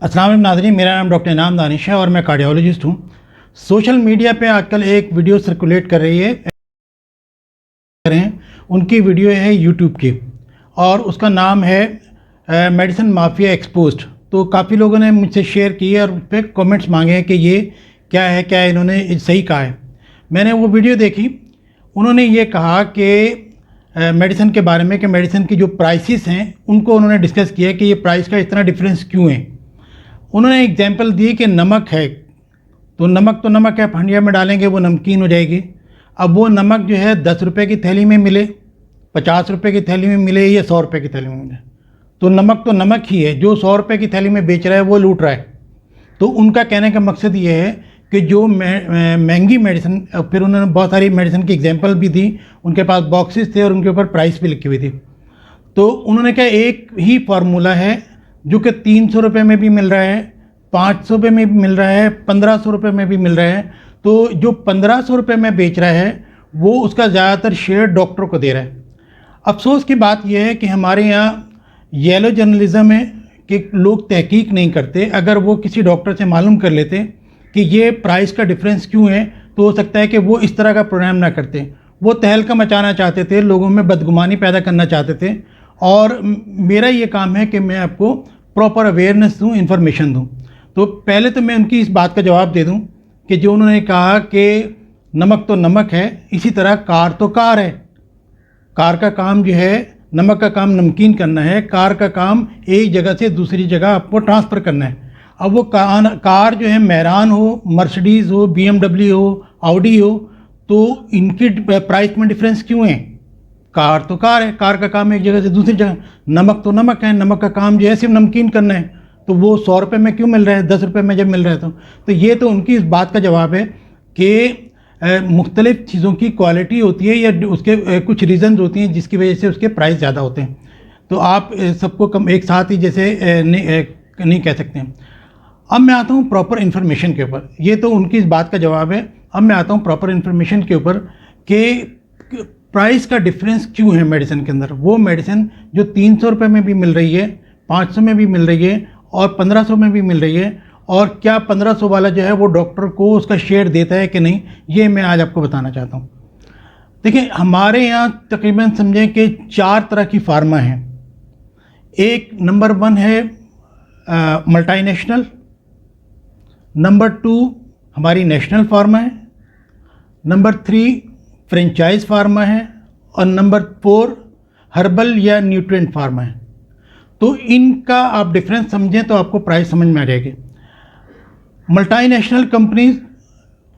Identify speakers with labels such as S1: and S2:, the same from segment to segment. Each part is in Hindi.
S1: अस्सलाम वालेकुम नाज़रीन, मेरा नाम डॉक्टर इनाम दानिश है और मैं कार्डियोलॉजिस्ट हूँ। सोशल मीडिया पे आजकल एक वीडियो सर्कुलेट कर रही है, उनकी वीडियो है यूट्यूब की और उसका नाम है मेडिसिन माफिया एक्सपोज्ड। तो काफ़ी लोगों ने मुझसे शेयर की है और उस पर कॉमेंट्स मांगे हैं कि ये क्या है, क्या इन्होंने सही कहा है। मैंने वो वीडियो देखी, उन्होंने ये कहा कि मेडिसिन के बारे में कि मेडिसिन की जो प्राइसेस हैं उनको उन्होंने डिस्कस किया कि ये प्राइस का इतना डिफरेंस क्यों है। उन्होंने एग्जांपल दी कि नमक है, तो नमक है, हंडिया में डालेंगे वो नमकीन हो जाएगी। अब वो नमक जो है 10 रुपये की थैली में मिले, 50 रुपये की थैली में मिले या 100 रुपये की थैली में मिले, तो नमक ही है। जो 100 रुपये की थैली में बेच रहा है वो लूट रहा है। तो उनका कहने का मकसद ये है कि जो महंगी मेडिसिन, फिर उन्होंने बहुत सारी मेडिसिन की एग्जांपल भी दी, उनके पास बॉक्सेस थे और उनके ऊपर प्राइस भी लिखी हुई थी। तो उन्होंने कहा एक ही फार्मूला है जो कि 300 रुपये में भी मिल रहा है, 500 रुपये में भी मिल रहा है, 1500 रुपये में भी मिल रहा है। तो जो 1500 रुपये में बेच रहा है वो उसका ज़्यादातर शेयर डॉक्टर को दे रहा है। अफसोस की बात यह है कि हमारे यहाँ येलो जर्नलिज़म है कि लोग तहकीक नहीं करते। अगर वो किसी डॉक्टर से मालूम कर लेते कि ये प्राइस का डिफरेंस क्यों है, तो हो सकता है कि वो इस तरह का प्रोग्राम ना करते। वो तहलका मचाना चाहते थे, लोगों में बदगुमानी पैदा करना चाहते थे। और मेरा ये काम है कि मैं आपको प्रॉपर अवेयरनेस दूँ, इन्फॉर्मेशन दूँ। तो पहले तो मैं उनकी इस बात का जवाब दे दूँ कि जो उन्होंने कहा कि नमक तो नमक है, इसी तरह कार तो कार है। कार का काम जो है, नमक का काम नमकीन करना है, कार का काम एक जगह से दूसरी जगह आपको ट्रांसफ़र करना है। अब वो कार जो है मैरान हो, मर्सिडीज़ हो, BMW हो, ऑडी हो, तो इनकी प्राइस में डिफरेंस क्यों है? कार तो कार है, कार का काम एक जगह से दूसरी जगह। नमक तो नमक है, नमक का काम जो है सिर्फ नमकीन करना है। तो वो 100 रुपये में क्यों मिल रहा है, 10 रुपये में जब मिल रहा है? तो ये तो उनकी इस बात का जवाब है कि मुख्तलिफ़ चीज़ों की क्वालिटी होती है या उसके कुछ रीज़न्स होती हैं जिसकी वजह से उसके प्राइस ज़्यादा होते हैं। तो आप सबको कम एक साथ ही जैसे नहीं कह सकते हैं। अब मैं आता हूँ प्रॉपर इन्फॉर्मेशन के ऊपर। ये तो उनकी इस बात का जवाब है। अब मैं आता हूँ प्रॉपर इन्फॉर्मेशन के ऊपर कि प्राइस का डिफरेंस क्यों है मेडिसिन के अंदर। वो मेडिसिन जो 300 रुपये में भी मिल रही है, 500 में भी मिल रही है और 1500 में भी मिल रही है, और क्या 1500 वाला जो है वो डॉक्टर को उसका शेयर देता है कि नहीं, ये मैं आज आपको बताना चाहता हूँ। देखिए, हमारे यहाँ तकरीबन समझें कि 4 तरह की फार्मा हैं। एक नंबर 1 है मल्टीनेशनल, नंबर 2 हमारी नेशनल फार्मा है, नंबर 3 फ्रेंचाइज फार्मा है, और नंबर 4 हर्बल या न्यूट्रिएंट फार्मा है। तो इनका आप डिफरेंस समझें तो आपको प्राइस समझ में आ जाएगी। मल्टीनेशनल कंपनीज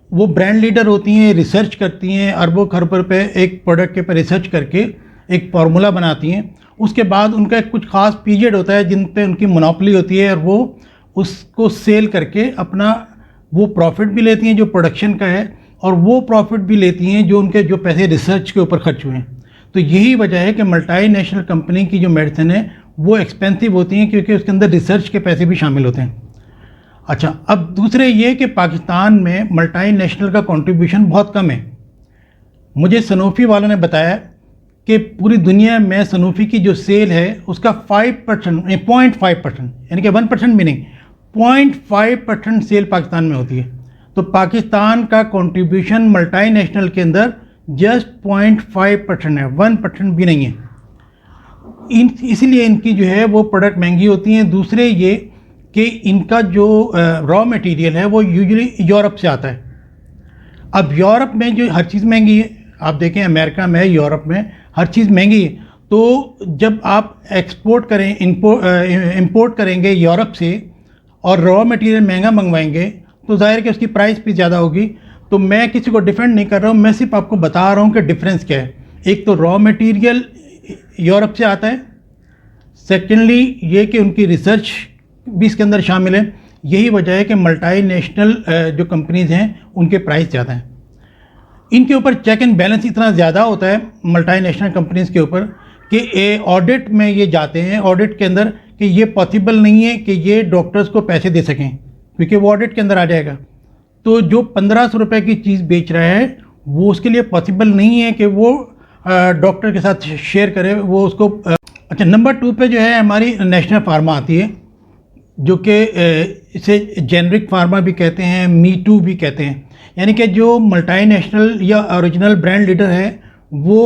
S1: वो ब्रांड लीडर होती हैं, रिसर्च करती हैं, अरबों खरबों पे एक प्रोडक्ट के ऊपर रिसर्च करके एक फार्मूला बनाती हैं। उसके बाद उनका एक कुछ ख़ास पीरियड होता है जिन पे उनकी मोनोपोली होती है और वो उसको सेल करके अपना वो प्रॉफिट भी लेती हैं जो प्रोडक्शन का है, और वो प्रॉफिट भी लेती हैं जो उनके जो पैसे रिसर्च के ऊपर खर्च हुए हैं। तो यही वजह है कि मल्टीनेशनल कंपनी की जो मेडिसिन है वो एक्सपेंसिव होती हैं, क्योंकि उसके अंदर रिसर्च के पैसे भी शामिल होते हैं। अच्छा, अब दूसरे ये कि पाकिस्तान में मल्टीनेशनल का कंट्रीब्यूशन बहुत कम है। मुझे सनोफी वालों ने बताया कि पूरी दुनिया में सनोफी की जो सेल है उसका 5%, 0.5%, यानी कि 1% भी नहीं, 0.5% सेल पाकिस्तान में होती है। तो पाकिस्तान का कंट्रीब्यूशन मल्टीनेशनल के अंदर जस्ट 0.5% है, 1% भी नहीं है। इसलिए इनकी जो है वो प्रोडक्ट महंगी होती हैं। दूसरे ये कि इनका जो रॉ मटेरियल है वो यूजुअली यूरोप से आता है। अब यूरोप में जो हर चीज़ महंगी है, आप देखें अमेरिका में, यूरोप में हर चीज़ महंगी है। तो जब आप एक्सपोर्ट करें, इंपोर्ट करेंगे यूरोप से और रॉ मटेरियल महंगा मंगवाएंगे तो ज़ाहिर कि उसकी प्राइस भी ज़्यादा होगी। तो मैं किसी को डिफेंड नहीं कर रहा हूँ, मैं सिर्फ आपको बता रहा हूँ कि डिफरेंस क्या है। एक तो रॉ मटेरियल यूरोप से आता है, सेकेंडली ये कि उनकी रिसर्च भी इसके अंदर शामिल है। यही वजह है कि मल्टीनेशनल जो कंपनीज़ हैं उनके प्राइस ज़्यादा हैं। इनके ऊपर चेक एंड बैलेंस इतना ज़्यादा होता है मल्टीनेशनल कंपनीज़ के ऊपर कि ऑडिट में ये जाते हैं, ऑडिट के अंदर, कि ये पॉसिबल नहीं है कि ये डॉक्टर्स को पैसे दे सकें, क्योंकि वो ऑडिट के अंदर आ जाएगा। तो जो 1500 रुपये की चीज़ बेच रहा है वो उसके लिए पॉसिबल नहीं है कि वो डॉक्टर के साथ शेयर करे, वो उसको अच्छा, नंबर 2 पे जो है हमारी नेशनल फार्मा आती है। जो कि इसे जेनरिक फार्मा भी कहते हैं, मी टू भी कहते हैं। यानी कि जो मल्टीनेशनल या ओरिजिनल ब्रांड लीडर है वो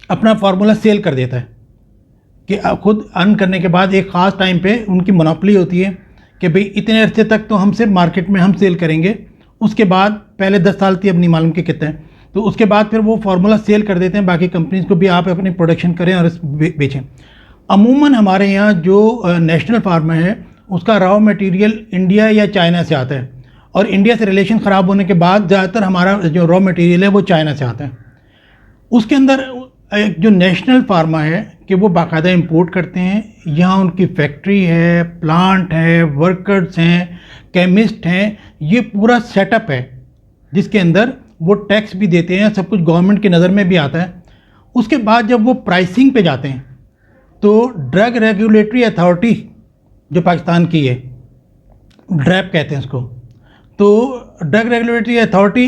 S1: अपना फार्मूला सेल कर देता है कि खुद अर्न करने के बाद एक ख़ास टाइम पे उनकी मोनोपोली होती है कि भाई इतने अरसे तक तो हमसे मार्केट में हम सेल करेंगे, उसके बाद पहले 10 साल थी, अब नहीं मालूम कि कितने, तो उसके बाद फिर वो फार्मूला सेल कर देते हैं बाकी कंपनीज़ को भी, आप अपनी प्रोडक्शन करें और बेचें। अमूमन हमारे यहाँ जो नेशनल फार्मा है उसका रॉ मटेरियल इंडिया या चाइना से आता है, और इंडिया से रिलेशन ख़राब होने के बाद ज़्यादातर हमारा जो रॉ मटेरियल है वो चाइना से आता है। उसके अंदर एक जो नेशनल फार्मा है कि वो बाकायदा इंपोर्ट करते हैं, यहाँ उनकी फैक्ट्री है, प्लांट है, वर्कर्स हैं, केमिस्ट हैं, ये पूरा सेटअप है जिसके अंदर वो टैक्स भी देते हैं, सब कुछ गवर्नमेंट की नज़र में भी आता है। उसके बाद जब वो प्राइसिंग पे जाते हैं तो ड्रग रेगुलेटरी अथॉरिटी जो पाकिस्तान की है, ड्रैप कहते हैं उसको, तो ड्रग रेगुलेटरी अथॉरिटी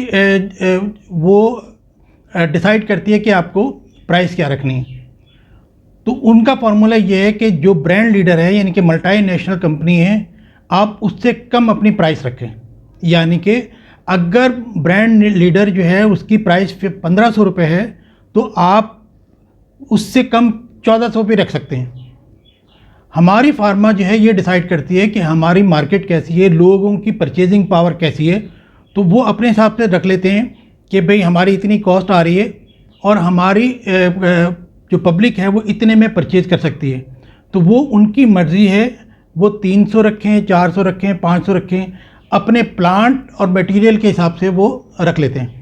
S1: वो डिसाइड करती है कि आपको प्राइस क्या रखनी है। तो उनका फार्मूला ये है कि जो ब्रांड लीडर है यानी कि मल्टी नेशनल कंपनी है, आप उससे कम अपनी प्राइस रखें। यानी कि अगर ब्रांड लीडर जो है उसकी प्राइस 1500 रुपये है तो आप उससे कम 1400 पे रख सकते हैं। हमारी फार्मा जो है ये डिसाइड करती है कि हमारी मार्केट कैसी है, लोगों की परचेजिंग पावर कैसी है, तो वो अपने हिसाब से रख लेते हैं कि भाई हमारी इतनी कॉस्ट आ रही है और हमारी जो पब्लिक है वो इतने में परचेज कर सकती है। तो वो उनकी मर्ज़ी है, वो 300 रखें, 400 रखें, 500 रखें, अपने प्लांट और मटेरियल के हिसाब से वो रख लेते हैं।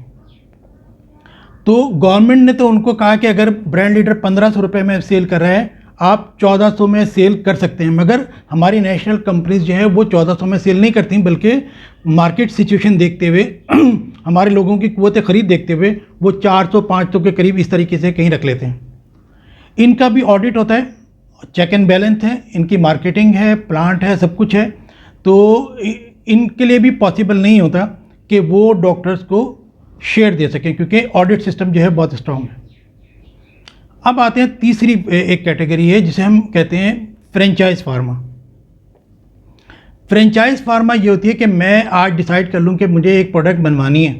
S1: तो गवर्नमेंट ने तो उनको कहा कि अगर ब्रांड लीडर 1500 रुपये में सेल कर रहा है आप 1400 में सेल कर सकते हैं, मगर हमारी नेशनल कंपनीज जो है वो 1400 में सेल नहीं करती, बल्कि मार्केट सिचुएशन देखते हुए हमारे लोगों की क़ुव्वत ख़रीद देखते हुए वो 400-500 के करीब इस तरीके से कहीं रख लेते हैं। इनका भी ऑडिट होता है, चेक एंड बैलेंस है, इनकी मार्केटिंग है, प्लांट है, सब कुछ है। तो इनके लिए भी पॉसिबल नहीं होता कि वो डॉक्टर्स को शेयर दे सकें क्योंकि ऑडिट सिस्टम जो है बहुत स्ट्रॉन्ग है। अब आते हैं तीसरी एक कैटेगरी है जिसे हम कहते हैं फ्रेंचाइज फार्मा। फ्रेंचाइज फार्मा ये होती है कि मैं आज डिसाइड कर लूँ कि मुझे एक प्रोडक्ट बनवानी है,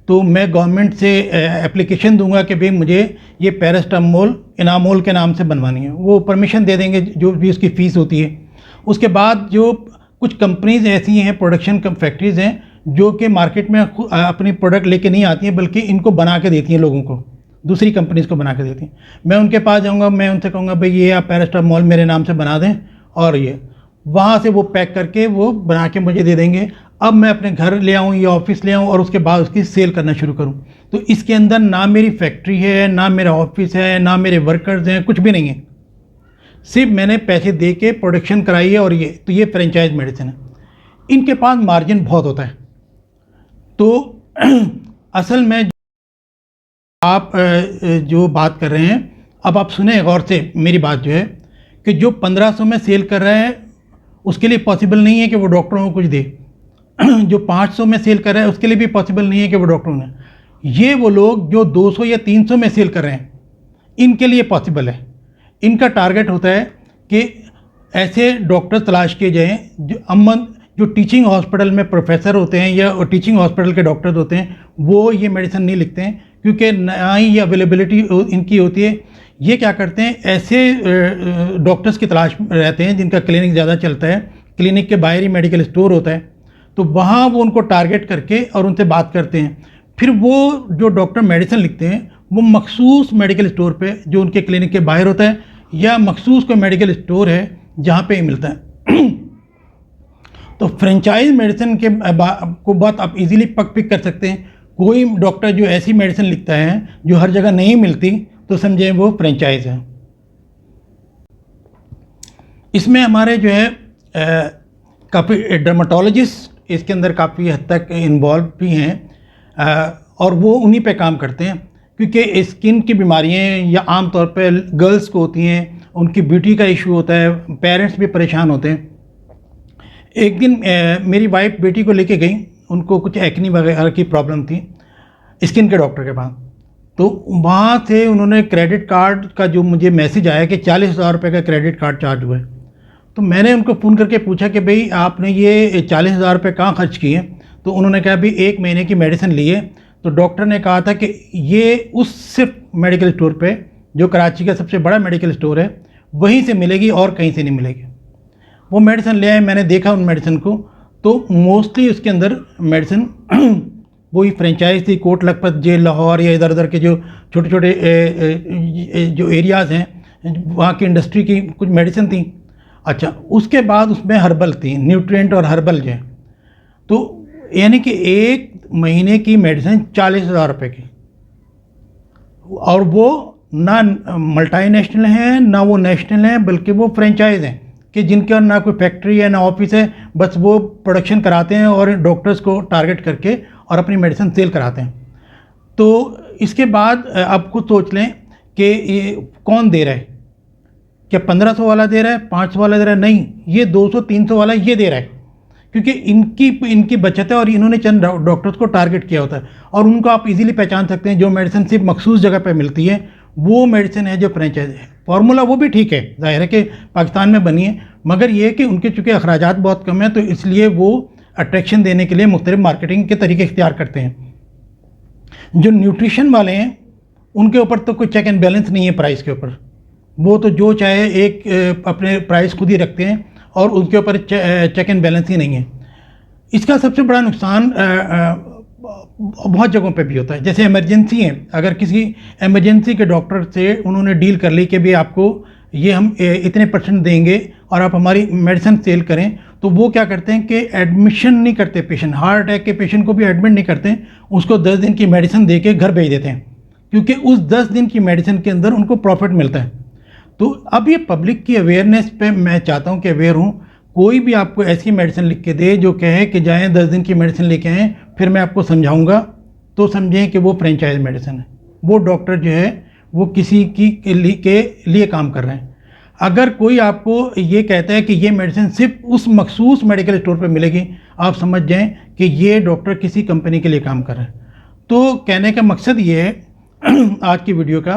S1: तो मैं गवर्नमेंट से एप्लीकेशन दूंगा कि भाई मुझे ये पैरास्टामोल इनामोल के नाम से बनवानी है, वो परमिशन दे देंगे जो भी उसकी फ़ीस होती है। उसके बाद जो कुछ कंपनीज़ ऐसी हैं, प्रोडक्शन फैक्ट्रीज़ हैं जो कि मार्केट में अपनी प्रोडक्ट लेके नहीं आती हैं बल्कि इनको बना के देती हैं, लोगों को, दूसरी कंपनीज़ को बना के देती हैं। मैं उनके पास जाऊँगा, मैं उनसे कहूँगा भाई ये आप पैरास्टामोल मेरे नाम से बना दें, और ये वहाँ से वो पैक करके वो बना के मुझे दे देंगे। अब मैं अपने घर ले आऊँ या ऑफिस ले आऊँ और उसके बाद उसकी सेल करना शुरू करूँ। तो इसके अंदर ना मेरी फैक्ट्री है, ना मेरा ऑफिस है, ना मेरे वर्कर्स हैं, कुछ भी नहीं है, सिर्फ मैंने पैसे दे के प्रोडक्शन कराई है। और ये फ्रेंचाइज मेडिसिन है। इनके पास मार्जिन बहुत होता है। तो असल में आप जो बात कर रहे हैं, अब आप सुने गौर से मेरी बात जो है कि जो 1500 में सेल कर रहा है उसके लिए पॉसिबल नहीं है कि वो डॉक्टरों को कुछ दे, जो 500 में सेल कर रहा है उसके लिए भी पॉसिबल नहीं है कि वो डॉक्टरों ने, ये वो लोग जो 200 या 300 में सेल कर रहे हैं इनके लिए पॉसिबल है। इनका टारगेट होता है कि ऐसे डॉक्टर तलाश किए जाएँ जो टीचिंग हॉस्पिटल में प्रोफेसर होते हैं या टीचिंग हॉस्पिटल के डॉक्टर्स होते हैं, वो ये मेडिसिन नहीं लिखते हैं क्योंकि ना ही ये अवेलेबिलिटी इनकी होती है। ये क्या करते हैं, ऐसे डॉक्टर्स की तलाश में रहते हैं जिनका क्लिनिक ज़्यादा चलता है, क्लिनिक के बाहर ही मेडिकल स्टोर होता है, तो वहाँ वो उनको टारगेट करके और उनसे बात करते हैं। फिर वो जो डॉक्टर मेडिसिन लिखते हैं वो मखसूस मेडिकल स्टोर पे जो उनके क्लिनिक के बाहर होता है या मखसूस कोई मेडिकल स्टोर है जहाँ पे मिलता है। तो फ्रेंचाइज मेडिसिन के को बात आप इजीली पिक कर सकते हैं। कोई डॉक्टर जो ऐसी मेडिसिन लिखता है जो हर जगह नहीं मिलती तो समझें वो फ्रेंचाइज है। इसमें हमारे जो है काफ़ी डर्माटोलॉजिस्ट इसके अंदर काफ़ी हद तक इन्वॉल्व भी हैं और वो उन्हीं पे काम करते हैं क्योंकि स्किन की बीमारियाँ या आम तौर पे गर्ल्स को होती हैं, उनकी ब्यूटी का इशू होता है, पेरेंट्स भी परेशान होते हैं। एक दिन मेरी वाइफ बेटी को लेके गई, उनको कुछ एक्नी वगैरह की प्रॉब्लम थी, स्किन के डॉक्टर के पास। तो वहाँ से उन्होंने क्रेडिट कार्ड का जो मुझे मैसेज आया कि 40,000 रुपये का क्रेडिट कार्ड चार्ज हुआ है। तो मैंने उनको फ़ोन करके पूछा कि भाई आपने ये 40,000 रुपये कहाँ खर्च किए? तो उन्होंने कहा भाई 1 महीने की मेडिसिन ली है। तो डॉक्टर ने कहा था कि ये उस सिर्फ मेडिकल स्टोर पे, जो कराची का सबसे बड़ा मेडिकल स्टोर है, वहीं से मिलेगी और कहीं से नहीं मिलेगी। वो मेडिसिन ले आए, मैंने देखा उन मेडिसिन को, तो मोस्टली उसके अंदर मेडिसिन वही फ्रेंचाइज थी, कोट लखपत, जेल लाहौर या इधर उधर के जो छोटे छोटे जो एरियाज़ हैं, वहाँ की इंडस्ट्री की कुछ मेडिसिन थी। अच्छा, उसके बाद उसमें हर्बल थी, न्यूट्रिएंट और हर्बल जो है। तो यानी कि 1 महीने की मेडिसिन 40,000 रुपये की, और वो ना मल्टीनेशनल है ना वो नेशनल है, बल्कि वो फ्रेंचाइज हैं कि जिनके ना कोई फैक्ट्री है ना ऑफिस है, बस वो प्रोडक्शन कराते हैं और डॉक्टर्स को टारगेट करके और अपनी मेडिसिन सेल कराते हैं। तो इसके बाद आप खुद सोच लें कि ये कौन दे रहा है? क्या 1500 वाला दे रहा है, 500 वाला दे रहा है? नहीं, ये 200-300 वाला ये दे रहा है, क्योंकि इनकी बचत है और इन्होंने चंद डॉक्टर्स को टारगेट किया होता है। और उनको आप इजीली पहचान सकते हैं, जो मेडिसिन सिर्फ मखसूस जगह पे मिलती है वो मेडिसिन है जो फ्रेंचाइज है। फार्मूला वो भी ठीक है, जाहिर है कि पाकिस्तान में बनी है, मगर ये कि उनके चूँकि अखराजात बहुत कम हैं, तो इसलिए वो अट्रैक्शन देने के लिए मुख्तलिफ मार्केटिंग के तरीके इख्तियार करते हैं। जो न्यूट्रिशन वाले हैं उनके ऊपर तो कोई चेक एंड बैलेंस नहीं है प्राइस के ऊपर, वो तो जो चाहे एक अपने प्राइस खुद ही रखते हैं और उनके ऊपर चेक एंड बैलेंस ही नहीं है। इसका सबसे बड़ा नुकसान बहुत जगहों पे भी होता है। जैसे इमरजेंसी है, अगर किसी इमरजेंसी के डॉक्टर से उन्होंने डील कर ली कि भाई आपको ये हम इतने % देंगे और आप हमारी मेडिसिन सेल करें, तो वो क्या करते हैं कि एडमिशन नहीं करते पेशेंट, हार्ट अटैक के पेशेंट को भी एडमिट नहीं करते, उसको 10 दिन की मेडिसिन दे के घर भेज देते हैं, क्योंकि उस 10 दिन की मेडिसिन के अंदर उनको प्रॉफिट मिलता है। तो अब ये पब्लिक की अवेयरनेस पे मैं चाहता हूँ कि अवेयर हूँ। कोई भी आपको ऐसी मेडिसिन लिख के दे जो कहे कि जाएँ 10 दिन की मेडिसिन लेके आएँ, फिर मैं आपको समझाऊँगा, तो समझें कि वो फ्रेंचाइज मेडिसिन है। वो डॉक्टर जो है वो किसी के लिए काम कर रहे हैं। अगर कोई आपको ये कहता है कि ये मेडिसिन सिर्फ उस मखसूस मेडिकल स्टोर पे मिलेगी, आप समझ जाएं कि ये डॉक्टर किसी कंपनी के लिए काम कर रहे हैं। तो कहने का मकसद ये है आज की वीडियो का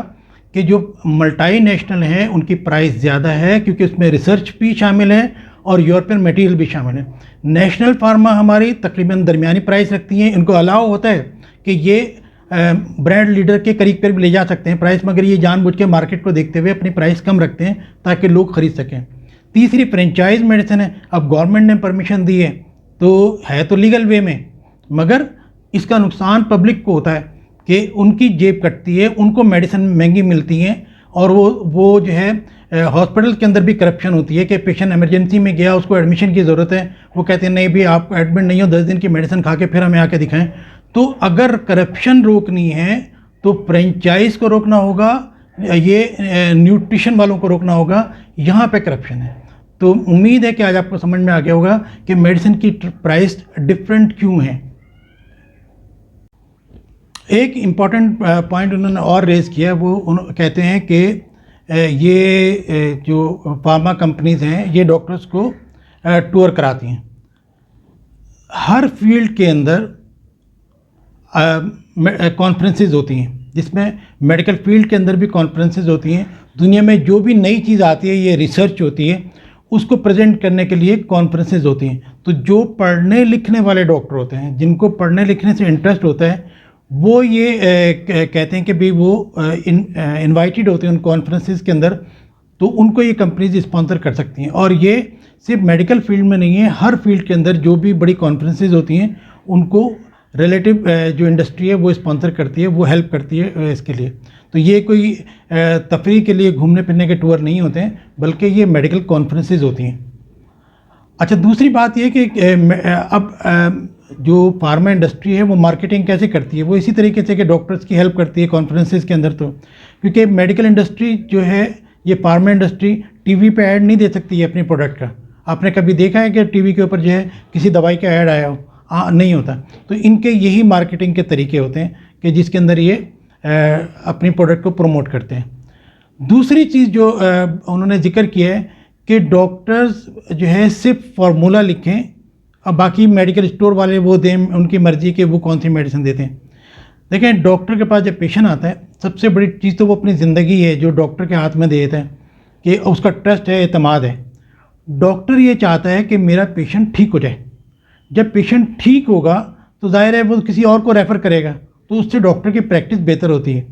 S1: कि जो मल्टीनेशनल हैं उनकी प्राइस ज़्यादा है, क्योंकि उसमें रिसर्च भी शामिल है और यूरोपियन मटेरियल भी शामिल है। नेशनल फार्मा हमारी तकरीबन दरमियानी प्राइस रखती हैं, इनको अलाउ होता है कि ये ब्रांड लीडर के करीब पर भी ले जा सकते हैं प्राइस, मगर ये जानबूझ के मार्केट को देखते हुए अपनी प्राइस कम रखते हैं ताकि लोग ख़रीद सकें। तीसरी फ्रेंचाइज मेडिसिन है। अब गवर्नमेंट ने परमिशन दी है तो लीगल वे में, मगर इसका नुकसान पब्लिक को होता है कि उनकी जेब कटती है, उनको मेडिसिन महंगी मिलती हैं, और वो जो है हॉस्पिटल के अंदर भी करप्शन होती है कि पेशेंट इमरजेंसी में गया, उसको एडमिशन की ज़रूरत है, वो कहते हैं नहीं भी आप एडमिट नहीं हो, 10 दिन की मेडिसिन खा के फिर हमें आके दिखाएं। तो अगर करप्शन रोकनी है तो फ्रेंचाइज को रोकना होगा, ये न्यूट्रिशन वालों को रोकना होगा, यहाँ पे करप्शन है। तो उम्मीद है कि आज आपको समझ में आ गया होगा कि मेडिसिन की प्राइस डिफरेंट क्यों है। एक इम्पॉर्टेंट पॉइंट उन्होंने और रेज़ किया, वो कहते हैं कि ये जो फार्मा कंपनीज़ हैं ये डॉक्टर्स को टूर कराती हैं। हर फील्ड के अंदर कॉन्फ्रेंसेस होती हैं, जिसमें मेडिकल फील्ड के अंदर भी कॉन्फ्रेंसेस होती हैं। दुनिया में जो भी नई चीज़ आती है, ये रिसर्च होती है, उसको प्रेजेंट करने के लिए कॉन्फ्रेंसेस होती हैं। तो जो पढ़ने लिखने वाले डॉक्टर होते हैं, जिनको पढ़ने लिखने से इंटरेस्ट होता है, वो ये कहते हैं कि भाई वो इनवाइटेड होते हैं उन कॉन्फ्रेंसेस के अंदर, तो उनको ये कंपनीज स्पॉन्सर कर सकती हैं। और ये सिर्फ मेडिकल फील्ड में नहीं है, हर फील्ड के अंदर जो भी बड़ी कॉन्फ्रेंसेस होती हैं उनको रिलेटिव जो इंडस्ट्री है वो स्पॉन्सर करती है, वो हेल्प करती है इसके लिए। तो ये कोई तफरीह के लिए घूमने फिरने के टूर नहीं होते हैं, बल्कि ये मेडिकल कॉन्फ्रेंसेस होती हैं। अच्छा, दूसरी बात ये कि अब जो फार्मा इंडस्ट्री है वो मार्केटिंग कैसे करती है, वो इसी तरीके से कि डॉक्टर्स की हेल्प करती है कॉन्फ्रेंसेस के अंदर। तो क्योंकि मेडिकल इंडस्ट्री जो है, ये फार्मा इंडस्ट्री टीवी पे ऐड नहीं दे सकती है अपने प्रोडक्ट का। आपने कभी देखा है कि टीवी के ऊपर जो है किसी दवाई का ऐड आया हो? नहीं होता। तो इनके यही मार्केटिंग के तरीके होते हैं कि जिसके अंदर ये अपनी प्रोडक्ट को प्रमोट करते हैं। दूसरी चीज़ जो उन्होंने जिक्र किया है कि डॉक्टर्स जो है सिर्फ फार्मूला लिखें, अब बाकी मेडिकल स्टोर वाले वो दें, उनकी मर्ज़ी के वो कौन सी मेडिसिन देते हैं। देखें, डॉक्टर के पास जब पेशेंट आता है, सबसे बड़ी चीज़ तो वो अपनी ज़िंदगी है जो डॉक्टर के हाथ में दे देता है, कि उसका ट्रस्ट है, एतमाद है। डॉक्टर ये चाहता है कि मेरा पेशेंट ठीक हो जाए। जब पेशेंट ठीक होगा तो जाहिर है वो किसी और को रेफ़र करेगा, तो उससे डॉक्टर की प्रैक्टिस बेहतर होती है।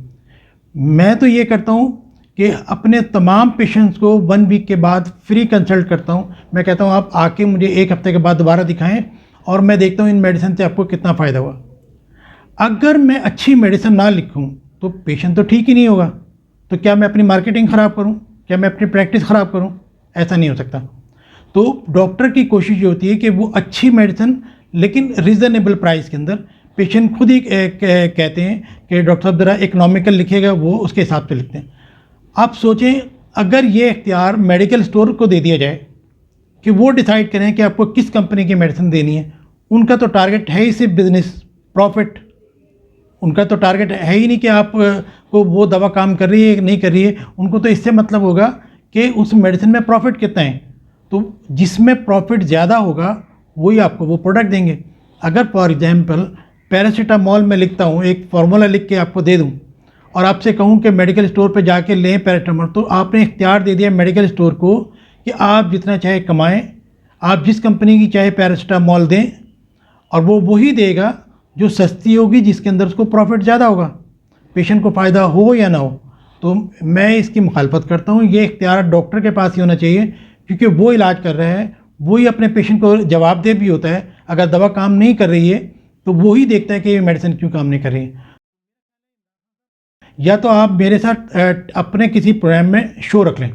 S1: मैं तो ये करता हूँ कि अपने तमाम पेशेंट्स को 1 वीक के बाद फ्री कंसल्ट करता हूँ। मैं कहता हूँ आप आके मुझे 1 हफ्ते के बाद दोबारा दिखाएं और मैं देखता हूँ इन मेडिसिन से आपको कितना फ़ायदा हुआ। अगर मैं अच्छी मेडिसिन ना लिखूँ तो पेशेंट तो ठीक ही नहीं होगा, तो क्या मैं अपनी मार्केटिंग ख़राब करूँ? क्या मैं अपनी प्रैक्टिस ख़राब करूँ? ऐसा नहीं हो सकता। तो डॉक्टर की कोशिश ये होती है कि वो अच्छी मेडिसिन लेकिन रीज़नेबल प्राइस के अंदर, पेशेंट खुद ही कहते हैं कि डॉक्टर साहब ज़रा इकोनॉमिकल लिखिएगा, वो उसके हिसाब से लिखते हैं। आप सोचें अगर ये इख्तियार मेडिकल स्टोर को दे दिया जाए कि वो डिसाइड करें कि आपको किस कंपनी की मेडिसिन देनी है, उनका तो टारगेट है ही सिर्फ बिजनेस प्रॉफिट। उनका तो टारगेट है ही नहीं कि आप को वो दवा काम कर रही है कि नहीं कर रही है। उनको तो इससे मतलब होगा कि उस मेडिसिन में प्रॉफिट कितना है, तो जिसमें प्रॉफिट ज़्यादा होगा वही आपको वो प्रोडक्ट देंगे। अगर फॉर एग्जांपल पैरासीटामॉल मैं लिखता हूँ, एक फार्मूला लिख के आपको दे दूँ और आपसे कहूँ कि मेडिकल स्टोर पे जाके लें पैरासीटामॉल, तो आपने इख्तियार दे दिया मेडिकल स्टोर को कि आप जितना चाहे कमाएं, आप जिस कंपनी की चाहे पैरासीटामॉल दें और वो वही देगा जो सस्ती होगी, जिसके अंदर उसको प्रॉफिट ज़्यादा होगा, पेशेंट को फ़ायदा हो या ना हो। तो मैं इसकी मुखालफत करता हूँ। ये इख्तियार डॉक्टर के पास ही होना चाहिए क्योंकि वो इलाज कर रहा है, वही अपने पेशेंट को जवाबदेह भी होता है। अगर दवा काम नहीं कर रही है तो वही देखता है कि ये मेडिसिन क्यों काम नहीं कर रही है। या तो आप मेरे साथ अपने किसी प्रोग्राम में शो रख लें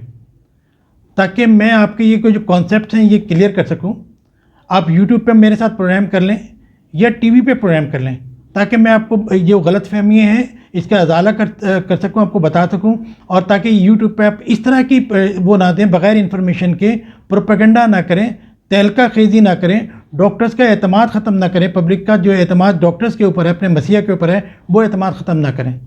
S1: ताकि मैं आपके ये कोई जो कॉन्सेप्ट्स हैं ये क्लियर कर सकूं। आप यूट्यूब पे मेरे साथ प्रोग्राम कर लें या टीवी पे प्रोग्राम कर लें ताकि मैं आपको जो गलतफहमियाँ हैं इसका अजाला कर सकूं, आपको बता सकूं, और ताकि यूट्यूब पे आप इस तरह की वो ना दें, बग़ैर इन्फॉर्मेशन के प्रोपेगेंडा ना करें, तहलका खेजी ना करें, डॉक्टर्स का एतमाद ख़त्म ना करें। पब्लिक का जो एतमाद डॉक्टर्स के ऊपर है, अपने मसीहा के ऊपर है, वो एतमाद ख़त्म ना करें।